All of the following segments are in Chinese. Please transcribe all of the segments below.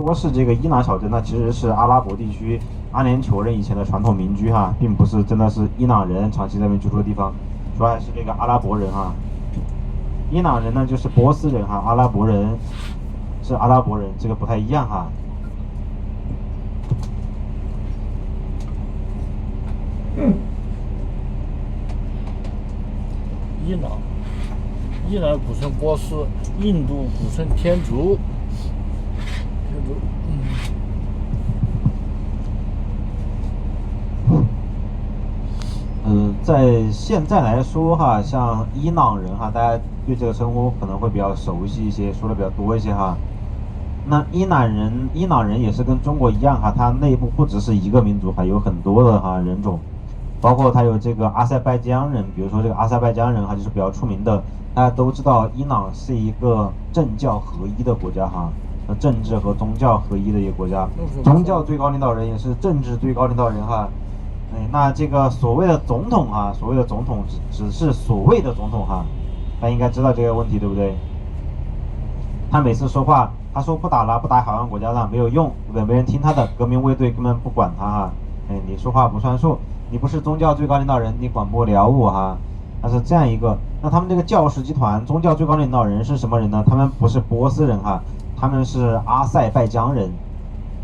说是这个伊朗小镇，那其实是阿拉伯地区阿联酋人以前的传统民居哈，并不是真的是伊朗人长期在那边居住的地方，主要还是这个阿拉伯人哈。伊朗人呢就是波斯人哈，阿拉伯人是阿拉伯人，这个不太一样哈。伊朗古称波斯，印度古称天竺。在现在来说哈，像伊朗人哈，大家对这个称呼可能会比较熟悉一些，说的比较多一些哈。那伊朗人也是跟中国一样哈，它内部不只是一个民族，还有很多的哈人种，包括它有这个阿塞拜疆人，比如说这个阿塞拜疆人哈，就是比较出名的。大家都知道，伊朗是一个政教合一的国家哈，政治和宗教合一的一个国家，宗教最高领导人也是政治最高领导人哈。那这个所谓的总统哈，所谓的总统只是所谓的总统哈，大家应该知道这个问题对不对？他每次说话，他说不打了，不打海湾国家了，没有用，对不对？没人听他的，革命卫队根本不管他哈。你说话不算数，你不是宗教最高领导人，你管不了我哈。他是这样一个。那他们这个教士集团宗教最高领导人是什么人呢？他们不是波斯人哈，他们是阿塞拜疆人。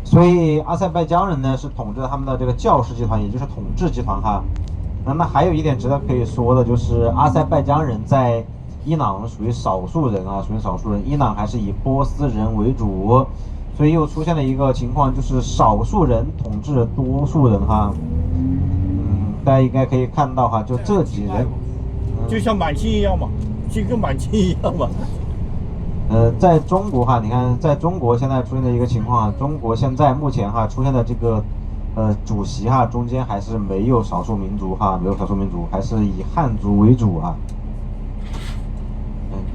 所以阿塞拜疆人呢是统治他们的这个教士集团，也就是统治集团哈。那还有一点值得可以说的就是阿塞拜疆人在伊朗属于少数人啊，属于少数人。伊朗还是以波斯人为主，所以又出现了一个情况，就是少数人统治多数人哈。大家应该可以看到哈，就这几人，就像满清一样嘛，就跟满清一样嘛。在中国哈，你看，在中国现在出现的一个情况啊，中国现在目前哈出现的这个主席哈中间还是没有少数民族哈，没有少数民族，还是以汉族为主啊。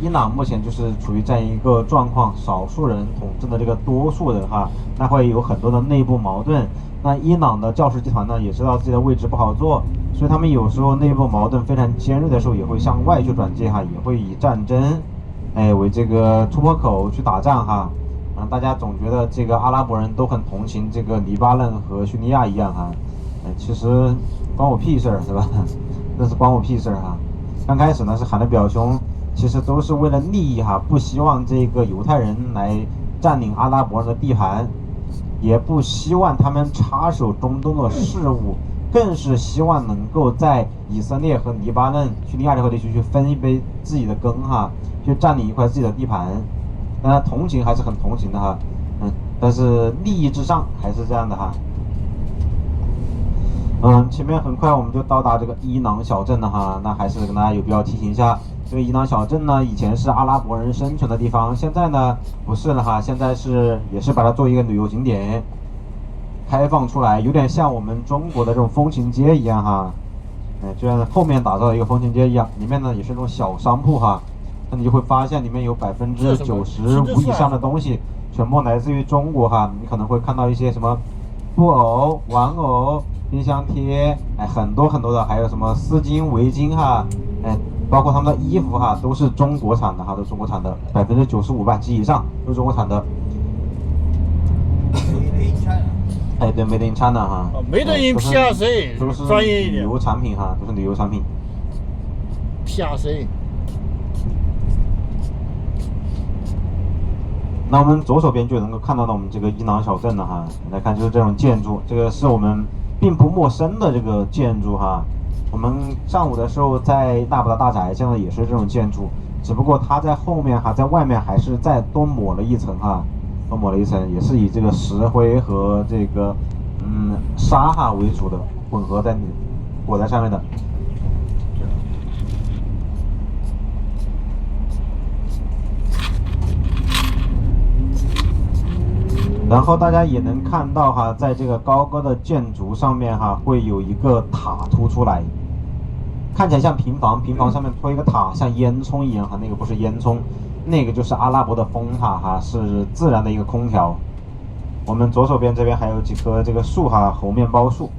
伊朗目前就是处于这样一个状况，少数人统治的这个多数人哈，那会有很多的内部矛盾。那伊朗的教士集团呢，也知道自己的位置不好做，所以他们有时候内部矛盾非常尖锐的时候，也会向外去转介哈，也会以战争为这个突破口去打仗哈。大家总觉得这个阿拉伯人都很同情这个黎巴嫩和叙利亚一样哈，其实关我屁事儿是吧？那是关我屁事儿哈。刚开始呢是喊得比较凶，其实都是为了利益哈，不希望这个犹太人来占领阿拉伯人的地盘，也不希望他们插手中东的事务，更是希望能够在以色列和黎巴嫩、叙利亚这块地区去分一杯自己的羹哈，去占领一块自己的地盘。当然同情还是很同情的哈，但是利益至上还是这样的哈。前面很快我们就到达这个伊朗小镇了哈，那还是跟大家有必要提醒一下，这个伊朗小镇呢，以前是阿拉伯人生存的地方，现在呢不是了哈，现在也是把它做一个旅游景点，开放出来，有点像我们中国的这种风情街一样哈，就像后面打造的一个风情街一样，里面呢也是那种小商铺哈，那你就会发现里面有95%以上的东西全部来自于中国哈，你可能会看到一些什么布偶、玩偶、冰箱贴，很多很多的，还有什么丝巾、围巾哈，包括他们的衣服哈，都是中国产的哈，都是中国产的，95%吧及以上都是中国产的。对 ，Made in China 哈，Made in PRC，都是专业一点，旅游产品哈，都是旅游产品。PRC。那我们左手边就能够看到我们这个伊朗小镇了哈，来看就是这种建筑，这个是我们并不陌生的这个建筑哈。我们上午的时候在大不达大宅见到也是这种建筑，只不过它在后面哈，在外面还是再多抹了一层哈，多抹了一层，也是以这个石灰和这个沙哈为主的混合在裹在上面的。然后大家也能看到哈，在这个高高的建筑上面哈，会有一个塔凸出来，看起来像平房，平房上面拖一个塔，像烟囱一样哈，那个不是烟囱，那个就是阿拉伯的风塔哈，是自然的一个空调。我们左手边这边还有几棵这个树哈，猴面包树。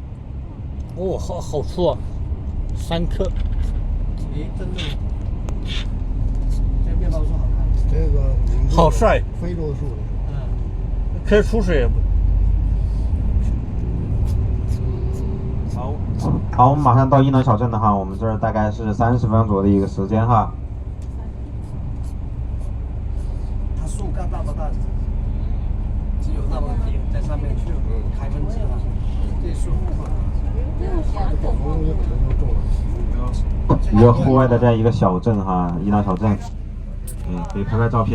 哦，好粗啊，3棵。真的，这面包树好看，这个好帅，非洲树。开出水。好，我们马上到伊能小镇了哈，我们这儿大概是30分钟左右的一个时间哈。它树干大不大？只有那么点在上面去开分支了。这树很大。一个户外的这样一个小镇哈，伊朗小镇，可以拍拍照片。